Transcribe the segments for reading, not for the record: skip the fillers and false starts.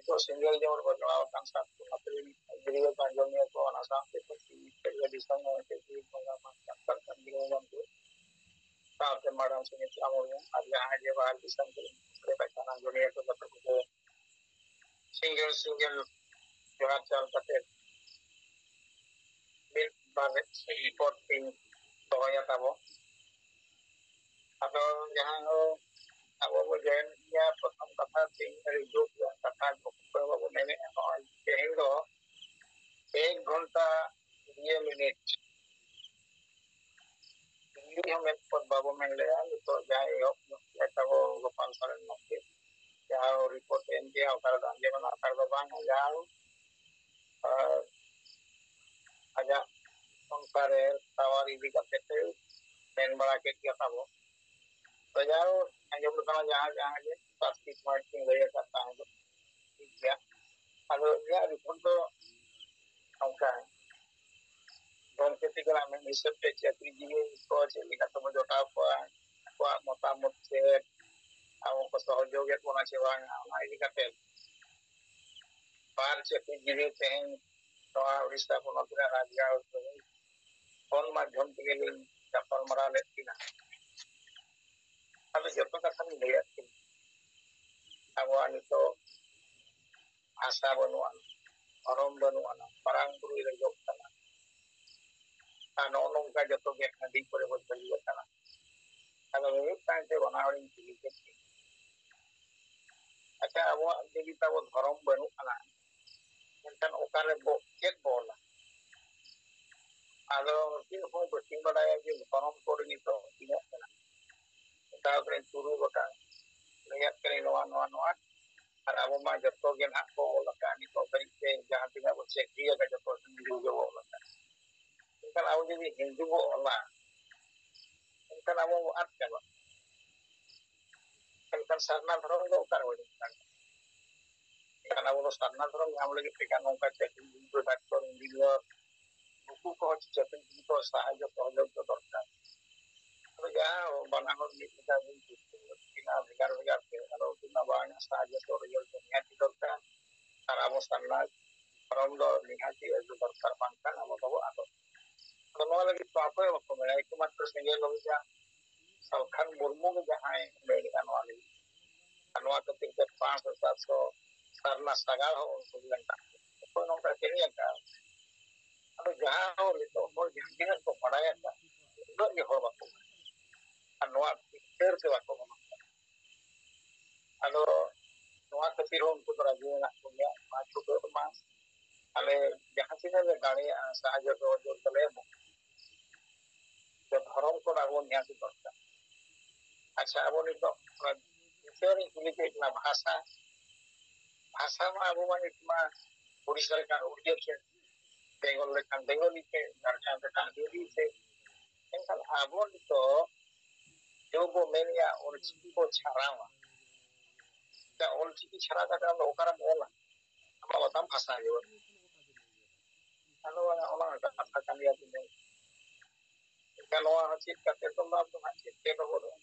itu single jauh berlawakan satu materi video panjangnya itu anak sampai kerja di sana jadi mengamankan kan di rumah itu sampai madam sini amornya ada aja bahar di sana mereka sana dunia itu betul single jual pakai mil banget reporting pokoknya tahu atau jangan Ako mo dyan, niya po ang katating review yan, kakagpo ko nene ako ay kehingo, 1 घंटा 2 minute hindi hमें पर बाबू में ले आए तो जाए हो ऐसा वो गोपाल सरन मस्ती जाओ रिपोर्ट एनके आकर दांजे बना कर बाबा जाओ आजा संसारे सवारी भी करते थे ट्रेन बड़ा के किया था वो तो जाओ जब बताना जहाँ जे प्लास्टिक मार्किंग गया करता है तो ठीक है अब यह रिपोर्ट तो नौका है दोन खेती करा में निश्चित पे चेत्री जी को चेली का तो जो टाप को मोटामोट से अब को सहयोग है कोना सेवा आई का पार चेत्री जी थे तो उड़ीसा को नौकरी राज्य फोन माध्यम के लिए चप्पल मरा लेती ना अब जब तक हम ले आते अब वाली तो भाषा बनवान धर्म बनवान परang guru ile jok kana ano nongka joto ge nadi pore bo chali kana ado ini kan te bana hori chili ke acha abo jadi tabo dharam banu kana mentan okare bo chet bola ado tin ho bo tin badaya je dharam kori ni to ina kana ta kren turu bota lihat kren noa R abo ma joto ge na ko laka ni to kari ke jahan tina bo cek dia ga joto hindu ge bo laka kan abo jadi hindu bo ola kan abo at kan kan sarna dharam do kar bo kan abo sarna dharam ngam lagi pekan nongka cek hindu doctor engineer buku ko cek hindu to sahaja sahajog to dorkar तो यहाँ बना हो kita bina begar-begar ke kalau kita banyak sahaja to real dunia di dorkar karamo sanna from do nihati itu dorkar bangkan amo to ato kalau lagi to apa ya ko mera itu matra single lo ja salkhan murmu ke jahai dari kanwali kanwa ke tingkat 500 700 sarna sagal ho bilang tak ko nong ka kini ka ado jaha ho itu mo jingan to padaya ka do ni ho ba ko anwa pikir ke ba ko ado noa khatir hon ko dara jena punya machu ko mas ale jahan sina le gari sahaja ko jo tale mo to dharam ko abo nya ki korta acha abo ni to theory kulike na bhasha ma abo mane ma odisha re kan uriya ke bengal re kan bengali ke jharkhand re kan hindi se enkan abo ni to जो वो mania और चिकी को छारावा क्या और चिकी छारा का काम ओकरा मोला हम बताम भाषा है वो अनो वाला का भाषा का लिया तुमने क्या लोआ हचित करते तो ना तो हचित के तो बोलो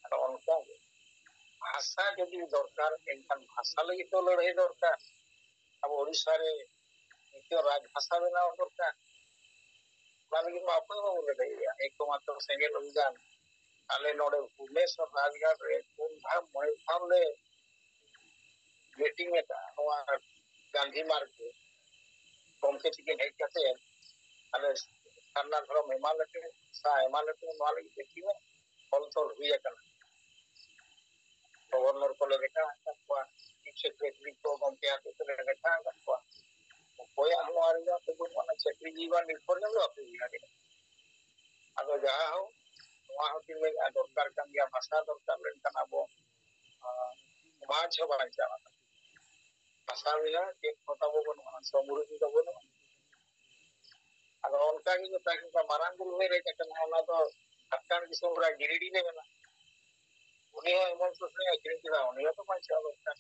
अनो उनका भाषा यदि दरकार इनका भाषा लगी तो लड़ाई दरकार अब ओडिशा रे नित्य राज भाषा बना दरकार माने कि मापे बोले दिया एक तो मात्र सिंगल उजान ale node Bhubaneswar Rajgarh re Kundha Moitham le meeting eta noa Gandhi Marg re gomke tikin hej kate ale sarna dharo emalate noa lagi dekhi me hol tol huya kana governor ko le dekha takwa chief secretary ko gomke ate to dekha takwa koya hamari ja to mana chakri jiwan nirphor na lo ape diha ado jaha ho वहाँ होती में दरकार kan dia भाषा दरकार लेकिन abo समाज हो बांचा भाषा बिना एक होता वो बनो समूह की तो बनो अगर उनका ही जो ताकि का मारांग गुरु है रहता करना वाला तो हत्यान की सोमरा गिरिडी ले बना उन्हें इमोन सोचने का किरण की ना उन्हें तो पांच साल का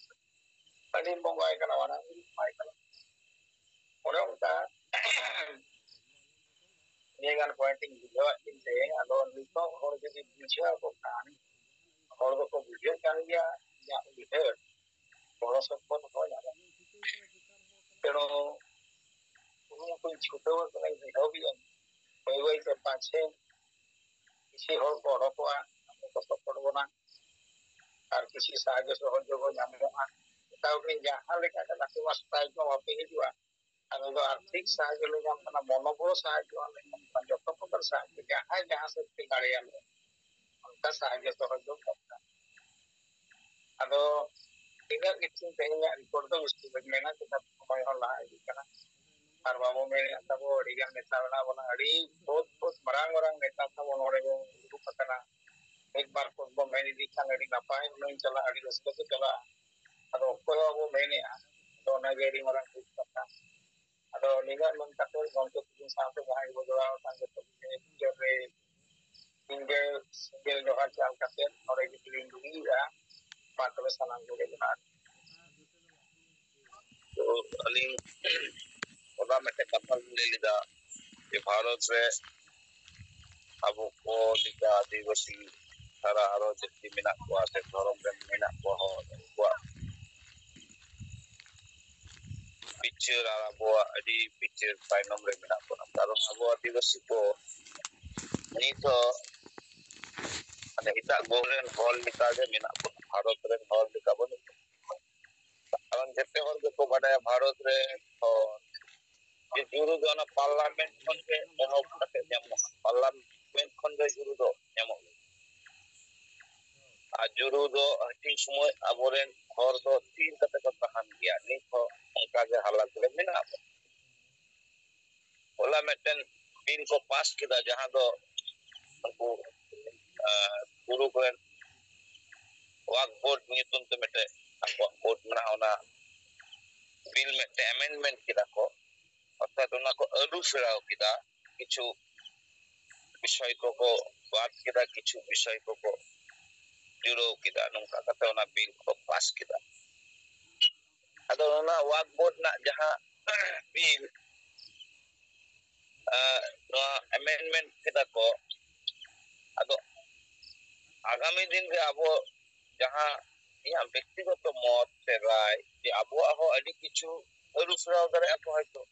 कड़ी बंगाई का वाला माई का उन्हें उनका ये गान पॉइंटिंग वीडियो इनसे अगर निको और यदि वीडियो को कहानी और को video kan dia ya video बड़ा सब हो जाता ᱠᱩᱨᱩᱢᱩᱴᱩᱧ ᱪᱷᱩᱴᱟᱹᱣ ᱟᱠᱟᱱᱟ ᱮᱦᱚᱵᱤᱭᱟᱹᱧ ᱵᱟᱹᱭ ᱵᱟᱹᱭᱛᱮ ᱯᱟᱪᱷᱮ ᱠᱤᱪᱷᱤ ᱦᱚᱲ ᱠᱚ ᱚᱰᱚᱠᱚᱜᱼᱟ ᱟᱵᱚ ᱠᱚ ᱥᱚᱯᱚᱴ ᱵᱚᱱᱟ ᱟᱨ ᱠᱤᱪᱷᱤ ᱥᱟᱦᱟᱡᱽᱡᱚ ᱥᱚᱦᱚᱡᱳᱜᱽ ᱧᱟᱢᱚᱜᱼᱟ ᱢᱮᱛᱟᱣᱟᱠᱚᱣᱟᱧ ᱡᱟᱦᱟᱸ ᱞᱮᱠᱟ ᱠᱟᱛᱮ ᱥᱟᱭ ᱠᱚ ᱵᱟᱯᱮ ᱦᱤᱡᱩᱜᱼᱟ ᱟᱞᱮ ᱫᱚ ᱟᱨᱛᱷᱤᱠ ᱥᱟᱦᱟᱡᱽᱡᱚ ᱞᱮ ᱧᱟᱢ ᱠᱟᱱᱟ ᱢᱚᱱᱳᱵᱚᱞ ᱥᱟᱦᱟᱡᱽᱡᱚ ᱟᱞᱮ ᱧᱟᱢ ᱠᱟᱱᱟ ᱡᱚᱛᱚ ᱯᱨᱚᱠᱟᱨ ᱥᱟᱦᱟᱡᱽᱡᱚ ᱡᱟᱦᱟᱸᱭ ᱡᱟᱦᱟᱸ ᱥᱮᱫ ᱛᱮ ᱫᱟᱲᱮᱭᱟᱞᱮ ᱚᱱᱠᱟ ᱥᱟᱦᱟᱡᱽᱡᱚ ᱥᱚᱦᱚᱡᱳᱜᱽ ᱫᱚᱨᱠᱟর ᱟᱫᱚ ᱤᱱᱟᱹᱜ ᱜᱮᱛᱤᱧ ᱛᱮᱦᱮᱧᱟᱜ ᱨᱤᱯᱳᱨᱴ ᱫᱚ ᱵᱮᱥᱴᱤ ᱵᱟᱹᱧ ᱢᱮᱱᱟ ᱪᱮᱫᱟᱜ ᱥᱚᱢᱚᱭ ᱦᱚᱸ ᱞᱟᱦᱟ ᱤᱫᱤᱜ ᱠᱟᱱᱟ ᱟᱨ ᱵᱟᱵᱚ ᱢᱮᱱᱮᱫ ᱛᱟᱵᱚ ᱟᱹᱰᱤᱜᱟᱱ ᱱᱮᱛᱟ ᱢᱮᱱᱟᱜ ᱵᱚᱱᱟ ᱟᱹᱰᱤ ᱵᱚᱦᱩᱛ ᱢᱟᱨᱟᱝ ᱢᱟᱨᱟᱝ ᱱᱮᱛᱟ ᱛᱟᱵᱚ ᱱᱚᱰᱮ ᱵᱚᱱ ᱫᱩᱲᱩᱵ ᱟᱠᱟᱱᱟ ᱢᱤᱫ ᱵᱟᱨ ᱠᱚ ᱵᱚ ᱢᱮᱱ ᱤᱫᱤ ᱠᱷᱟᱱ ᱟᱹᱰᱤ ᱱᱟᱯᱟᱭ ᱦᱩᱱᱟᱹᱝ ᱪᱟᱞᱟᱜᱼᱟ ᱟᱹᱰᱤ ᱨᱟᱹᱥᱠᱟᱹ ᱛᱮ ᱪᱟᱞᱟᱜᱼᱟ ᱟᱫᱚ ᱚᱠᱚᱭ ᱦᱚᱸ ᱵᱚ ᱢᱮᱱᱮᱫᱼᱟ ᱟᱫᱚ ᱚᱱᱟᱜᱮ ᱟᱹᱰᱤ ᱢᱟᱨᱟᱝ ᱫᱩᱠ ᱠᱟᱛᱷᱟ ᱟᱫᱚ ᱱᱤᱱᱟᱹᱜ ᱢᱮᱱ ᱠᱟᱛᱮ ᱜᱚᱢᱠᱮ ᱛᱤᱠᱤᱱ ᱥᱟᱶᱛᱮ ᱡᱟᱦᱟᱸᱭ ᱵᱚ ᱡᱚᱲᱟᱣ ᱟᱠᱟᱱ ᱡᱚᱛᱚ ᱢᱩᱪᱟᱹᱫ ᱨᱮ ᱥᱤᱸᱜᱟᱹᱲ ᱡᱚᱦᱟᱨ ᱪᱟᱞ ᱠᱟᱛᱮ ᱱᱚᱰᱮ ᱜᱮᱞᱤᱧ ᱫᱩᱲᱩᱵᱼᱟ ᱢᱟ ᱛᱚᱵᱮ ᱥᱟᱱᱟᱢ ᱠᱚᱜᱮ ᱡᱚᱦᱟᱨ तो अलिंग ओला मेटे कथा ले लिदा ये भारत रे अबो को लिका आदिवासी सारा आरो जति मेना को आसे धरम रे मेना को हो को पिक्चर आबो अडी पिक्चर ताइनम रे मेना को कारण अबो आदिवासी को नहीं तो अने इता गोरेन हॉल लिका जे मेना को भारत रे हॉल लिका बनु कारण जते हॉल को बड़ा भारत रे और ये जुरु दो ना पार्लियामेंट खन के एहब कते नेमो पार्लियामेंट खन दे जुरु दो नेमो आ जुरु दो हटिंग समय अबोरेन हर दो तीन कते को तहान गया नित हो उनका के हालत रे मेना ओला मेटन बिल को पास किदा जहां दो उनको गुरु को वाक बोर्ड नितुन ते मेटे आपको बोर्ड मना होना बिल में अमेंडमेंट किदा को अर्थात उना को अरु फेराव किदा किछु विषय को बात किदा किछु विषय को जुड़ो किदा नोंका कते उना बिल को पास किदा अदो उना वाक बोर्ड ना जहां बिल अमेंडमेंट किदा को अदो आगामी दिन रे अबो जहां या व्यक्तिगत मत से राय जे अबो हो अडी किछु अरु फेराव दरे को हयतो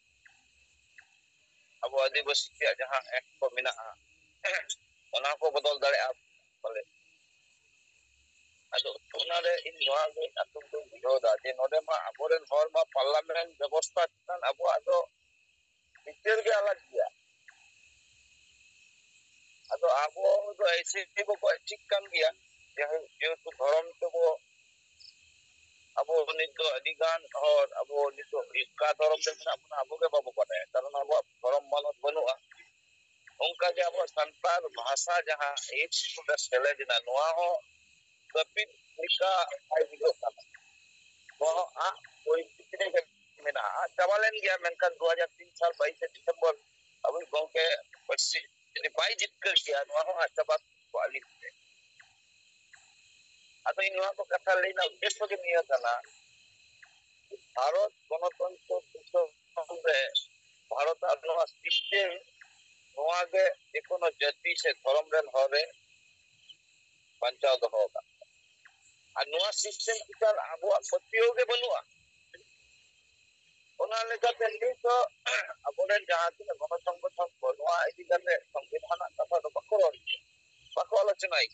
अबो आदिवासी के जहां एक को मिना ओना को बदल दाड़े बोले अदो ओना रे इन नोआ के अतुम को विरोधा जे नोडे मा अबोरेन हर मा पार्लियामेंट व्यवस्था तन अबो आदो पिक्चर के अलग गया अदो अबो तो ऐसे को ठीक काम गया जे तो धर्म तो वो अबो नित दो अधिगान और अबो नित दो इसका धर्म से अपना अबो के बाबू पड़े कारण अबो धर्म मानत बनुआ उनका जे अबो संतान भाषा जहां एक सुदा सेले दिना नोआ हो कपि निका आई दिगो kana वो आ कोई कितने के मेना चावलन गया मेनकान 2003 साल 22 दिसंबर अबो गांव के पश्चिम यदि बाई जीत कर गया नोआ हो अच्छा बात वाली अतो इन नोआ को कथा लेना उद्देश्य के निया kana भारत गणतंत्र विश्व रे भारत अपना सिस्टम नोआ के एकोनो जाति से धर्म रे हरे पंचाव दो होगा आ नोआ सिस्टम कितार आबो सत्यो के बनुआ ओना लेका ते तो अबोरे जहां के गण संगठन बनवा इदी करते संविधान कथा तो बको आलोचनाई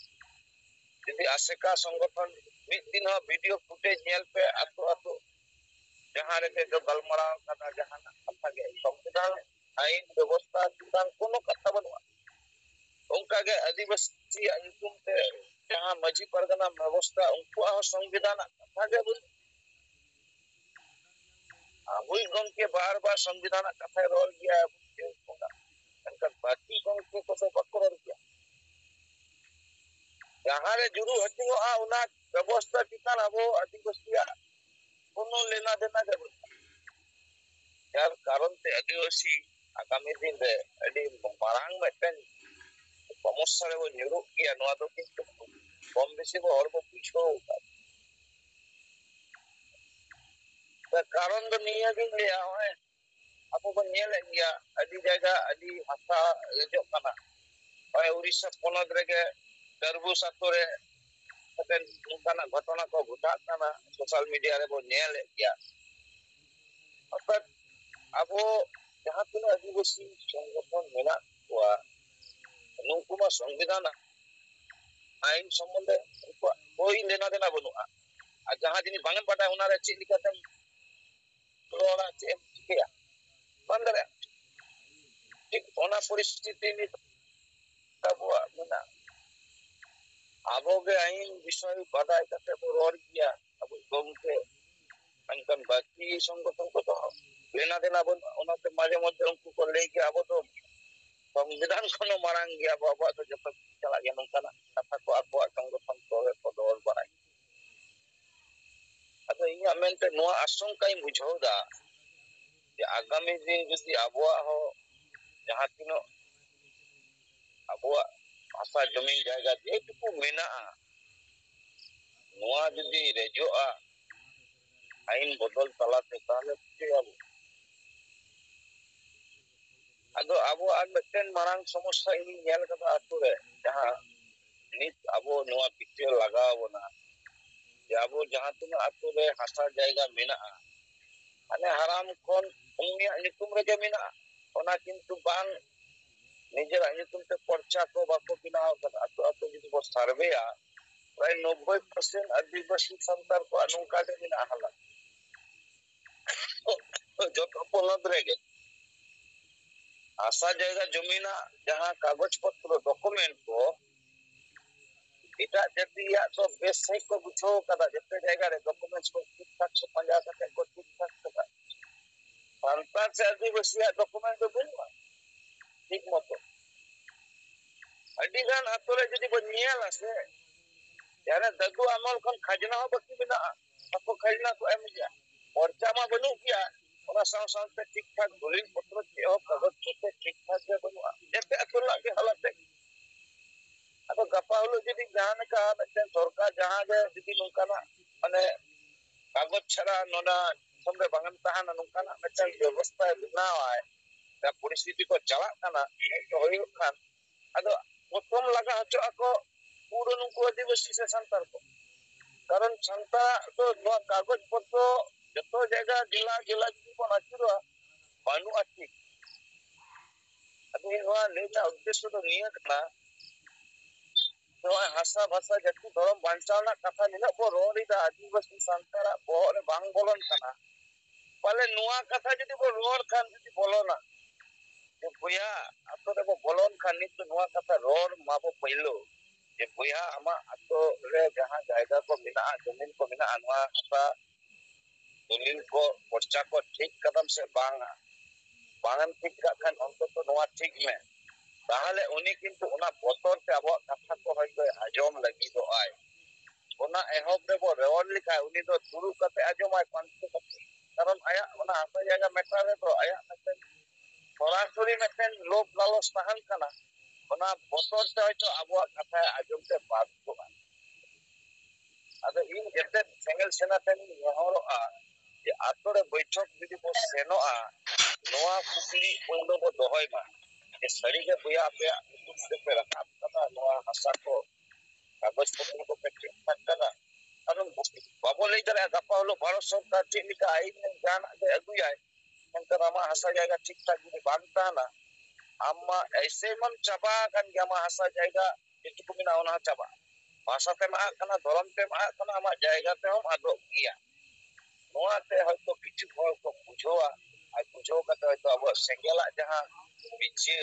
यदि आसेका संगठन मिद दिन वीडियो फुटेज नेल पे आतो आतो जहां रे जो गलमरा कथा जहां कथा के संविधान आईन व्यवस्था कितान कोनो कथा बनवा उनका के आदिवासी अंतुम ते जहां मजी परगना व्यवस्था उनको संविधान कथा के बोल हुई गम के बार-बार संविधान कथा रोल गया है उनका बाकी गम को तो पकड़ गया जहां रे जुरु हटिंगो आ उना व्यवस्था कितान अबो आदिवासी कोनो लेना देना जरूर यार कारण ते आदिवासी आगामी दिन रे अडी मारांग मेटन समस्या रे वो निरुक किया नोआ तो किंतु कम बेसी को और को पूछो कारण तो निया दिन ले आवे आपको को नेल गया अडी जगह अडी भाषा जो kana ओए उड़ीसा पोनद रे के तरबूज अतरे अतन उनका घटना को घटा kana सोशल मीडिया रे वो नेल गया अब abo jahan tinaak adivasi সংগঠন menak kowa nungku ma সংবিধান ain সম্বন্ধে unkua koi lena dena banu'a ar jahan jinis bang em badai ona re chek lekatem rora chek em chikaya bang dare'a ঠিক ona পরিস্থিতি ni abuwak menak aboge ain বিষয় badai kate bo ror gaya abo gomke angkan baki সংগঠন ko to lena dena banu'a onate maje modde unku ko lay gaya abo to সংবিধান kono marang gaya abo to joto chalak gaya nongkanak kata ko abuwak সংগঠন ko ror barai ado inyak mente noa asongkaing bujhau da je agami din jodi abuwak ho jahan tino abuwak hasa jami jaga jetuku mena'a noa jodi rejo'a ain bodol talate tahle cheyabo ado abuwak ar meten marang somosya ini nyel kata atu re jahan nit abo noa piche lagaw bona je abo jahan tino atu re hasa jaga mena'a ane haram kon uniyak nyutum rege mena'a ona kintu bang nijerak nyutum te porcha ko bako binaw kata atu jodi bo surveya pray 90% adivasi santar ko anungka de mena'a hala joto ponot rege asa jaga jomina jahan kagoj potro dokumen ko etak jatiyak to bes sahih ko buchho kada jete jaga re dokumen ko ठीक ठाक से panja kate ko ठीक ठाक kada santar se adivasiyak dokumen do banu'a ठीक moto adigan atore jodi bo nyel ase jare dagu amal kon khajna ho baki mena'a ako khajna ko em gaya porcha ma banu gaya ona saw te ठीक ठाक dolil potro che ho kagoj potre ठीक ठाक ge banu'a jete atol ge halate ado gapa hulu jodi jahan ka meten sorkar jahan ge jodi nongkana ane kagoj chhara nona sombe bangam tahana nongkana meten ବ୍ୟବস্থা benawai da परिस्थिति ko chalak kana to hoyuk kan ado prothom laga hocho ako puro nungku adivasi se santar ko karon santar to noa kagoj potro joto jaga jila jodi bon achurwa banu'a ঠিক ado noa lena uddesho do niya kana noa hasa bhasa jati dhorom banchaw na katha nina bo ror ida adivasi santara bohog re bang bolon kana pale noa katha jodi bo ror khan jodi bolona je boya ato re bo bolon khan nit noa katha ror mabo pailo je boya ama ato re jahan jayga ko mena'a jamin ko mena'a noa hasa dolil ko porcha ko ठीक kadam se bangam ठीक kak khan ontoto noa ठीक me তাহলে উনি কিন্তু ওনা বতর তে আবহাওয়া কথা কো হয়তো আজম লাগিদো আয় ওনা এহব দেবো রেওয়ার লিখা উনি তো শুরু করতে আজম আয় পাঁচশো করতে কারণ আয়া ওনা আসা জায়গা মেটারে তো আয়া মেটেন সরাসরি মেটেন লোভ লালস তাহান কানা ওনা বতর তে হয়তো আবহাওয়া কথা আজম তে বাধ্য আদো ইন যেতে সেঙ্গেল সেনা তেন নেহরোআ যে আতরে বৈঠক যদি বো সেনোআ নোয়া কুকলি পয়লো বো দহয় মা sari ge boya ape nyutum se pe rakap kata noa hasa ko kagoj potro ko pe ठीक ठाक kana karon babo lay dare gapa holo bharat sarkar chek leka ain jan age aguyai entar ama hasa jaga ठीक ठाक jodi bang tahana amma aise man chaba kan ge ama hasa jaga itu ko mina ona chaba bhasha te ma kana dhorom te ma kana ama jaga te hom ado gaya noa te hoyto kichu hor ko bujhoa ar bujho kate hoyto abo sengelak jahan biche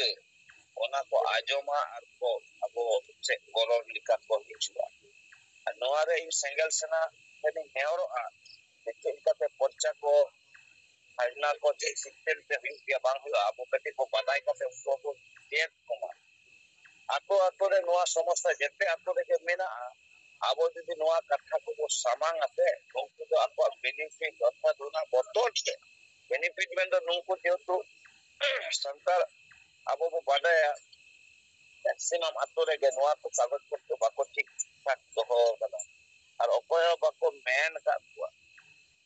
ona ko ajoma ar ko abo se goror lika ko hichua noa re in sengel sena teni neoro'a chek kate porcha ko hajna ko chek system te huyuk bang huyu abo kate ko badai kate unko ko jet koma ako atore noa somosya jete atore ge mena'a abo jodi noa katha ko bo samang ate unku do ako benefit orthat ona botol te benefit mendo nungku jehetu santar abo bo badaya maximum atore ge noa ko kagoj potro bako ठीक ठाक doho kada ar okoy bako men ka kuwa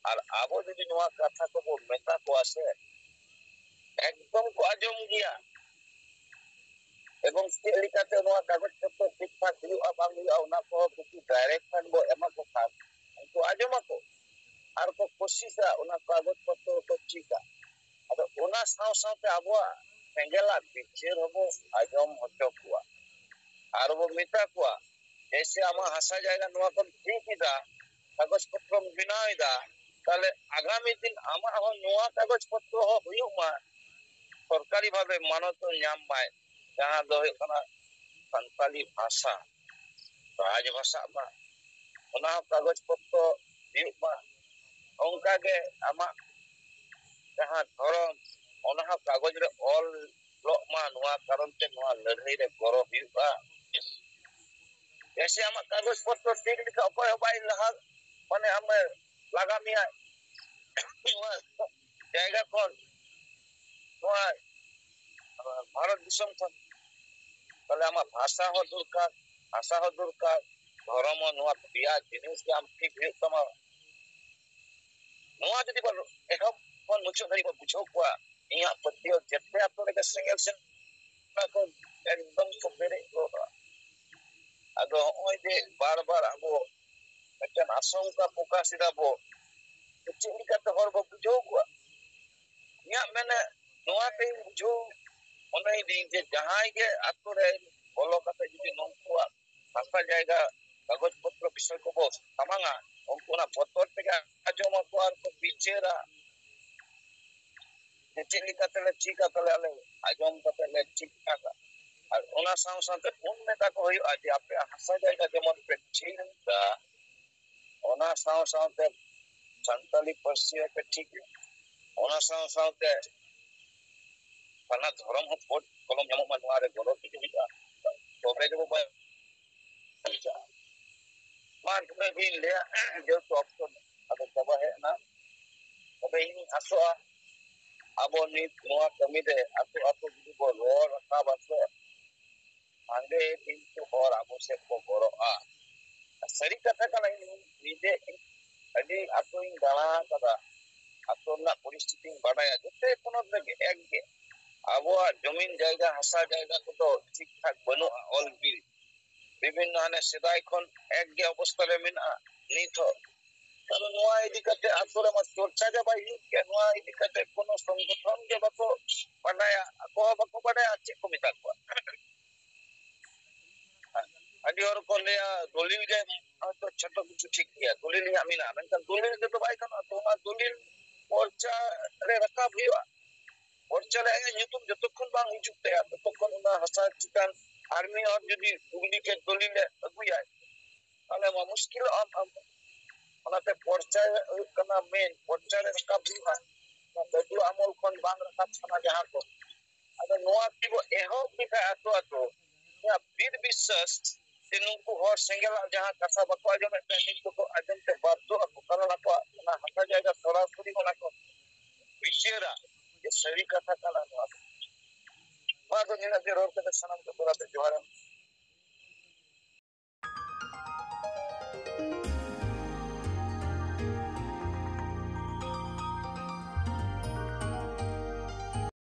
ar abo jodi noa katha ko bo meta ko ase ekdom ko ajom gaya এবং চek lekate noa kagoj potro ठीक ठाक huyu'a bang huyu'a ona ko kichu direction bo ema ko khan unku ajom ako ar ko kosisa ona kagoj potro ko chika ado Sao सावते आबोआ सेंगेला बिचार हबो आजम होचो कुआ are वो मिता कुआ जैसे आमा हासा जायगा नोआ को ठीक इदा कागज पत्र बिना इदा ताले आगामी दिन आमा हो नोआ कागज पत्र हो हुयु मा सरकारी भावे मानत ᱧᱟᱢ माय जहां दो हुयु कना संताली भाषा राजभाषा मा ओना कागज पत्र हुयु मा onka ge ama जहां धरम ओना कागज रे ऑल लोक मा नोआ कारण ते नोआ लड़ाई रे गरो हुयुआ जैसे आमा कागज पत्र ठीक लिखा अपाय बाय लहा माने हमें लागामिया नोआ जायगा कोन नोआ भारत दिसम कोन तले आमा भाषा हो दुरकार धर्म नोआ बिया जिनिस के आम ठीक हुयु तमा नोआ जदि बन एखम कोन मुचो धरी को बुझो कुआ इया पतियो जते आपो के सिंगल से को एकदम को बेरे को आदो ओय जे बार बार आबो एकन आशंका प्रकाशित आबो चिंदी करते हर को बुझो कुआ इया मैंने नोआ पे बुझो ओनई दिन जे जहां के आतो रे बोलो कते जदि नोकुआ भाषा जायगा कागज पत्र विषय को बो सामांगा उनको ना पत्र पे आजो मा को आर को बिचेरा चिंदी करते ले चिका तले आले आजम कते ले चिका का और ओना साव साथे उन नेता को होय आज आपे हासा जायगा जेमन पे चिंता ओना साव साथे संताली परसिया पे ठीक ओना साव साथे पना धर्म हो पोट कलम जमो मनवारे गरो ठीक बिता तोबे जो बा मान तुम्हें भी ले जो तो ऑप्शन अब सब है ना तबे इन आसो आबो नि नोआ कमी दे आतो आतो जदि बो रोर का बासो आंगे दिन तो और आबो से को गरो आ सरी कथा कना निजे अडी आतो इन दाना कदा आतो ना परिस्थिति बाडाया जते कोनो लगे एक के आबो जमीन जायगा हासा जायगा तो ठीक ठाक बनो ऑल बिल विभिन्न आने सदाय खन एक गे अवस्था रे मिना निथो तब नोआ इदी कते आतोरे मा चर्चा जे बाई के नोआ इदी कते कोनो संगठन जे बको बनाया को बको बनाया अच्छे को मिता को अडी और को ले दलिल जे तो छोटो कुछ ठीक किया दलिल या मिना नंतर दलिल के तो बाई कना तो ना दलिल मोर्चा रे रखा भीवा मोर्चा रे ᱧᱩᱛᱩᱢ जतखन बांग हिजुते ततखन ना हसा चिकान आर्मी और जदि उगली के दलिल अगुया ताले मा मुश्किल आम ओनाते मोर्चा कना मेन मोर्चा रे रखा भीवा ददु अमल खन बांग रखा छना जहां को अगर नोआ की वो एहो बिका आतो या वीर विश्वास तेनु को और सिंगल जहां कसा बकवा जो में ट्रेनिंग को अजन से बातो करना को ना हटा जाएगा थोड़ा पूरी होना को विशेरा ये सही कथा कला नो बादो निना दे रोक के सनम को तोरा पे जोहार